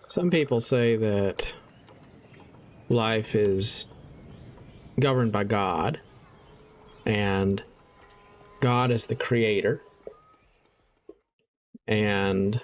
Some people say that life is governed by God, and God is the creator. And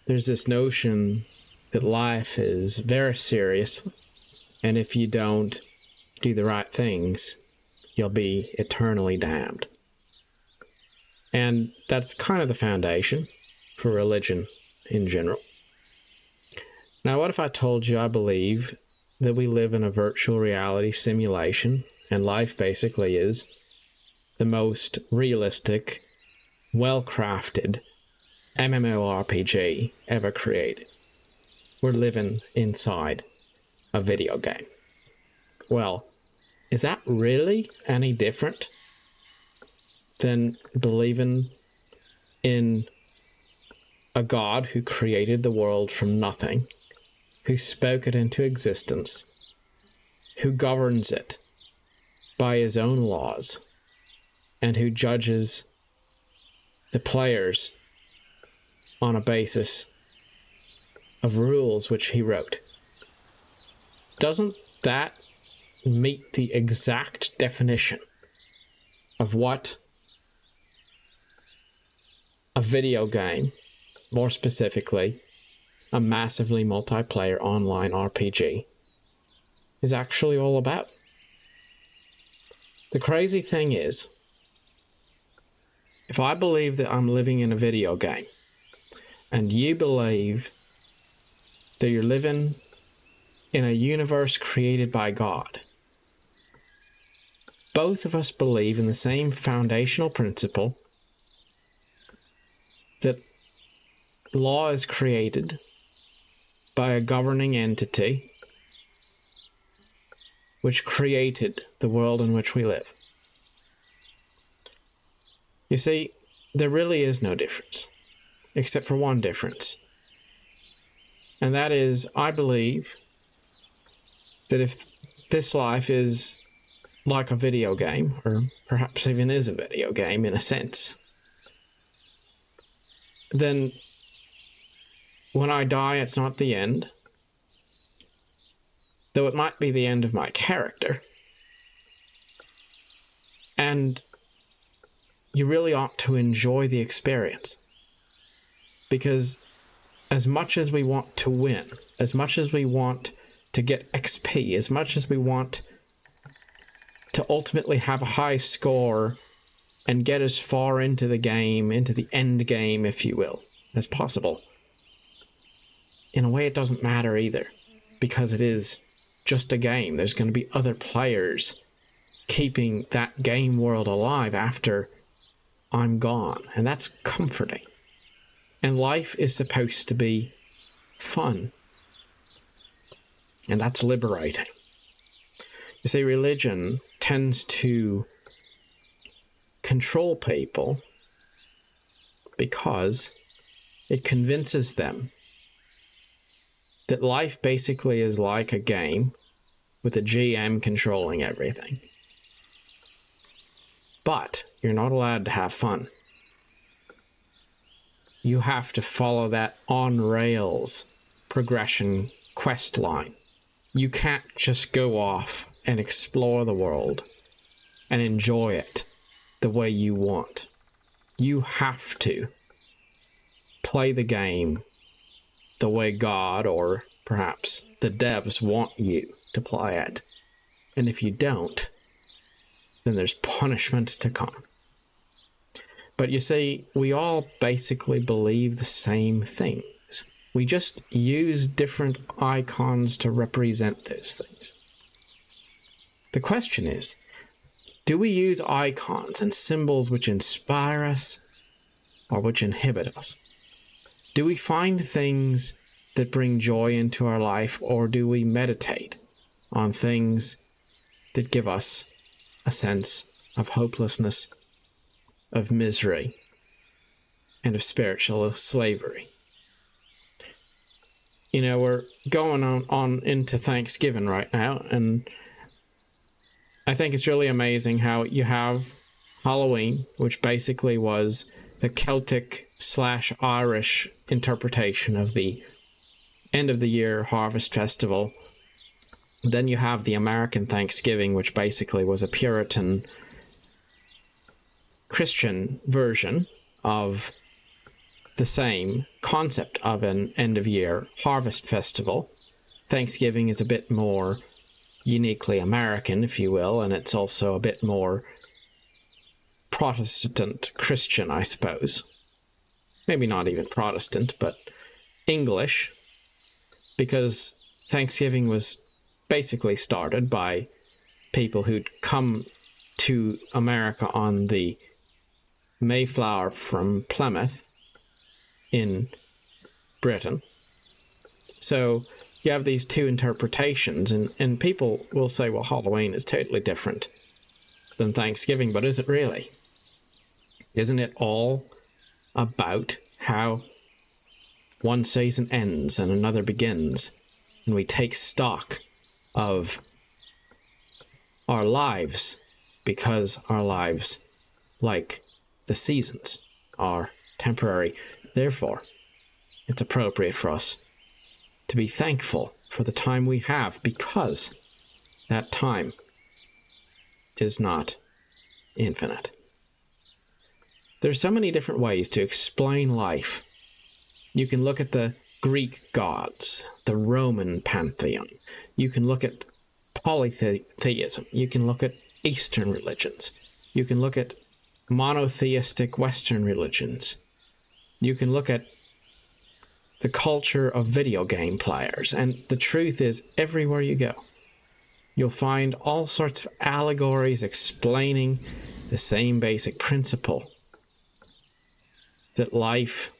there's this notion that life is very serious, and if you don't do the right things, you'll be eternally damned. And that's kind of the foundation for religion in general. Now, what if I told you I believe that we live in a virtual reality simulation, and life basically is the most realistic, well-crafted MMORPG ever created? We're living inside a video game. Well, is that really any different than believing in a God who created the world from nothing, who spoke it into existence, who governs it by his own laws, and who judges the players on a basis of rules which he wrote? Doesn't that meet the exact definition of what a video game, more specifically a massively multiplayer online RPG, is actually all about? The crazy thing is, if I believe that I'm living in a video game, and you believe that you're living in a universe created by God, both of us believe in the same foundational principle that law is created by a governing entity which created the world in which we live. You see, there really is no difference, except for one difference. And that is, I believe that if this life is like a video game, or perhaps even is a video game in a sense, then when I die, it's not the end, though it might be the end of my character. And you really ought to enjoy the experience, because as much as we want to win, as much as we want to get XP, as much as we want to ultimately have a high score and get as far into the game, into the end game, if you will, as possible, in a way it doesn't matter either, because it is just a game. There's going to be other players keeping that game world alive after I'm gone, and that's comforting. And life is supposed to be fun, and that's liberating. You see, religion tends to control people because it convinces them that life basically is like a game with a GM controlling everything. But you're not allowed to have fun. You have to follow that on-rails progression quest line. You can't just go off and explore the world and enjoy it the way you want. You have to play the game the way God, or perhaps the devs, want you to play it. And if you don't, then there's punishment to come. But you see, we all basically believe the same things. We just use different icons to represent those things. The question is, do we use icons and symbols which inspire us or which inhibit us? Do we find things that bring joy into our life, or do we meditate on things that give us a sense of hopelessness, of misery, and of spiritual slavery? You know, we're going on into Thanksgiving right now, and I think it's really amazing how you have Halloween, which basically was the Celtic/Irish interpretation of the end of the year harvest festival. Then you have the American Thanksgiving, which basically was a Puritan Christian version of the same concept of an end of year harvest festival. Thanksgiving is a bit more uniquely American, if you will, and it's also a bit more Protestant Christian, I suppose. Maybe not even Protestant, but English, because Thanksgiving was basically started by people who'd come to America on the Mayflower from Plymouth in Britain. So you have these two interpretations, and people will say, well, Halloween is totally different than Thanksgiving, but is it really? Isn't it all about how one season ends and another begins, and we take stock of our lives, because our lives, like the seasons, are temporary. Therefore, it's appropriate for us to be thankful for the time we have, because that time is not infinite. There's so many different ways to explain life. You can look at the Greek gods, the Roman pantheon. You can look at polytheism. You can look at Eastern religions. You can look at monotheistic Western religions. You can look at the culture of video game players. And the truth is, everywhere you go, you'll find all sorts of allegories explaining the same basic principle, that life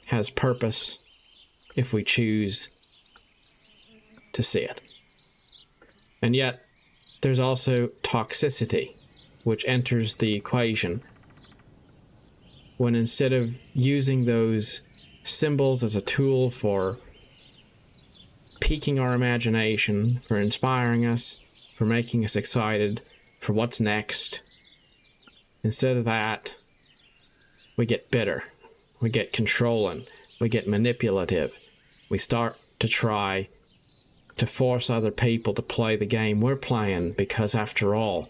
has purpose if we choose to see it. And yet, there's also toxicity, which enters the equation when, instead of using those symbols as a tool for piquing our imagination, for inspiring us, for making us excited for what's next, instead of that, we get bitter, we get controlling, we get manipulative. We start to try to force other people to play the game we're playing, because after all,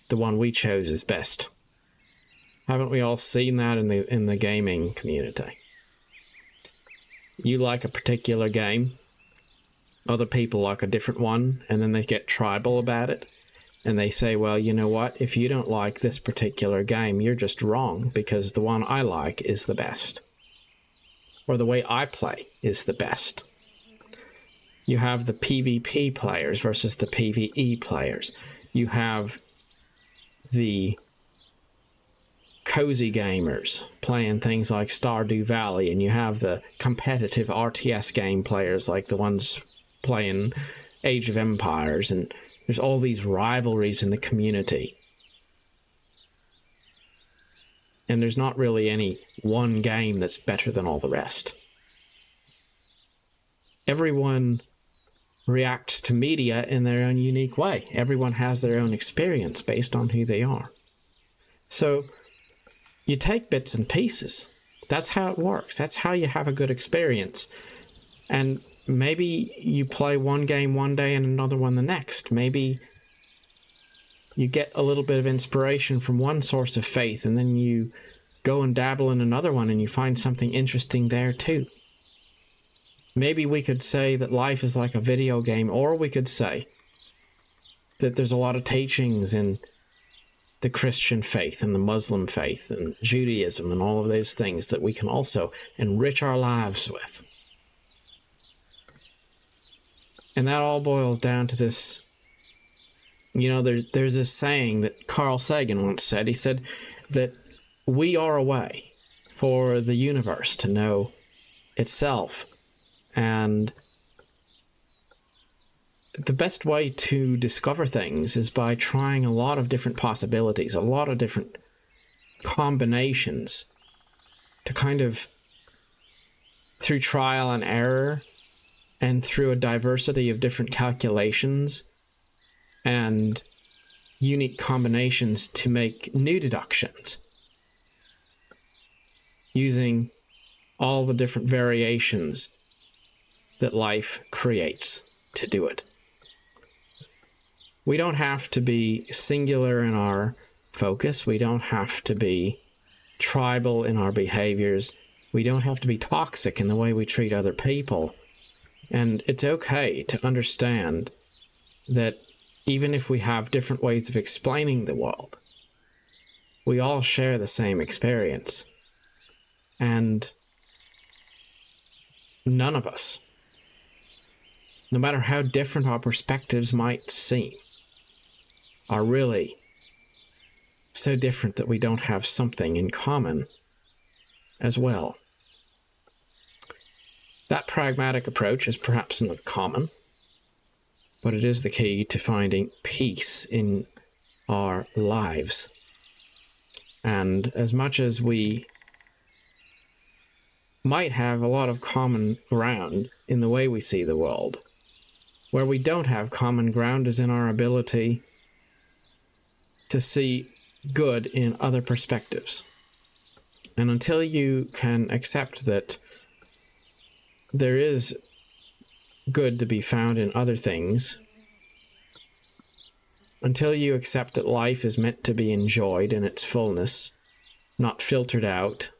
the one we chose is best. Haven't we all seen that in the gaming community? You like a particular game, other people like a different one, and then they get tribal about it. And they say, well, you know what? If you don't like this particular game, you're just wrong, because the one I like is the best. Or the way I play is the best. You have the PvP players versus the PvE players. You have the cozy gamers playing things like Stardew Valley, and you have the competitive RTS game players like the ones playing Age of Empires, and there's all these rivalries in the community. And there's not really any one game that's better than all the rest. Everyone reacts to media in their own unique way. Everyone has their own experience based on who they are. So you take bits and pieces. That's how it works. That's how you have a good experience. And maybe you play one game one day and another one the next. Maybe you get a little bit of inspiration from one source of faith, and then you go and dabble in another one and you find something interesting there too. Maybe we could say that life is like a video game, or we could say that there's a lot of teachings in the Christian faith and the Muslim faith and Judaism and all of those things that we can also enrich our lives with. And that all boils down to this, you know, there's this saying that Carl Sagan once said. He said that we are a way for the universe to know itself. And the best way to discover things is by trying a lot of different possibilities, a lot of different combinations, to kind of, through trial and error, and through a diversity of different calculations and unique combinations, to make new deductions using all the different variations that life creates to do it. We don't have to be singular in our focus. We don't have to be tribal in our behaviors. We don't have to be toxic in the way we treat other people. And it's okay to understand that even if we have different ways of explaining the world, we all share the same experience. And none of us, no matter how different our perspectives might seem, are really so different that we don't have something in common as well. That pragmatic approach is perhaps not common, but it is the key to finding peace in our lives. And as much as we might have a lot of common ground in the way we see the world, where we don't have common ground is in our ability to see good in other perspectives. And until you can accept that there is good to be found in other things, until you accept that life is meant to be enjoyed in its fullness, not filtered out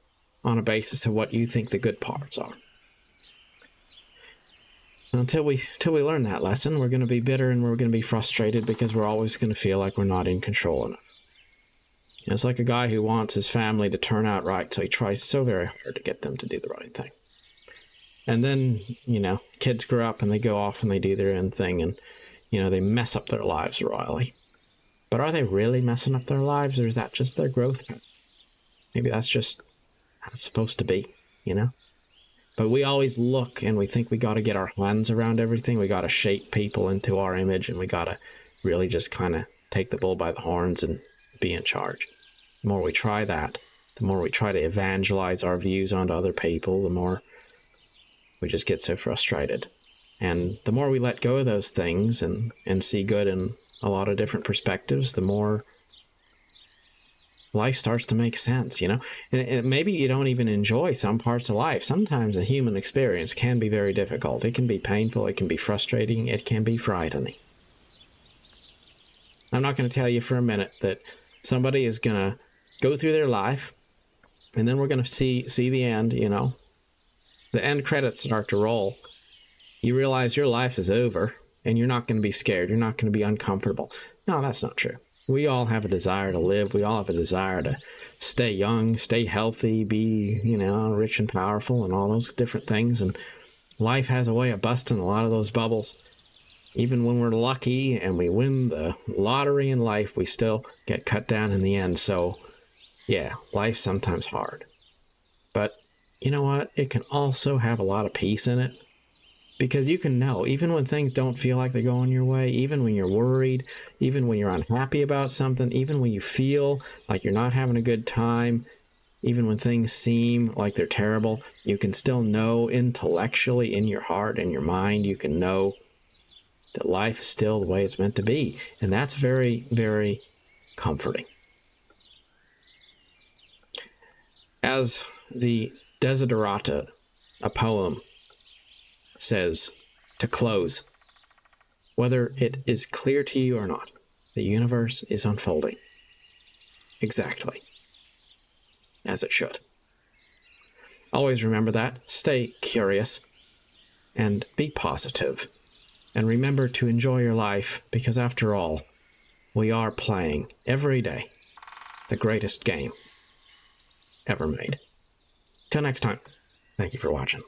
on a basis of what you think the good parts are. Until we learn that lesson, we're going to be bitter and we're going to be frustrated because we're always going to feel like we're not in control enough. It's like a guy who wants his family to turn out right, so he tries so very hard to get them to do the right thing. And then, kids grow up and they go off and they do their own thing and, they mess up their lives royally. But are they really messing up their lives, or is that just their growth? Maybe that's just how it's supposed to be, But we always look and we think we got to get our hands around everything. We got to shape people into our image, and we got to really just kind of take the bull by the horns and be in charge. The more we try that, the more we try to evangelize our views onto other people, the more we just get so frustrated. And the more we let go of those things and see good in a lot of different perspectives, the more life starts to make sense, And maybe you don't even enjoy some parts of life. Sometimes a human experience can be very difficult. It can be painful. It can be frustrating. It can be frightening. I'm not going to tell you for a minute that somebody is going to go through their life and then we're going to see the end, The end credits start to roll. You realize your life is over and you're not going to be scared. You're not going to be uncomfortable. No, that's not true. We all have a desire to live. We all have a desire to stay young, stay healthy, be, rich and powerful and all those different things. And life has a way of busting a lot of those bubbles. Even when we're lucky and we win the lottery in life, we still get cut down in the end. So, yeah, life's sometimes hard. But you know what? It can also have a lot of peace in it. Because you can know, even when things don't feel like they're going your way, even when you're worried, even when you're unhappy about something, even when you feel like you're not having a good time, even when things seem like they're terrible, you can still know intellectually in your heart and your mind, you can know that life is still the way it's meant to be. And that's very, very comforting. As the Desiderata, a poem, says to close, whether it is clear to you or not, the universe is unfolding exactly as it should. Always remember that. Stay curious and be positive. And remember to enjoy your life, because after all, we are playing every day the greatest game ever made. Till next time, thank you for watching.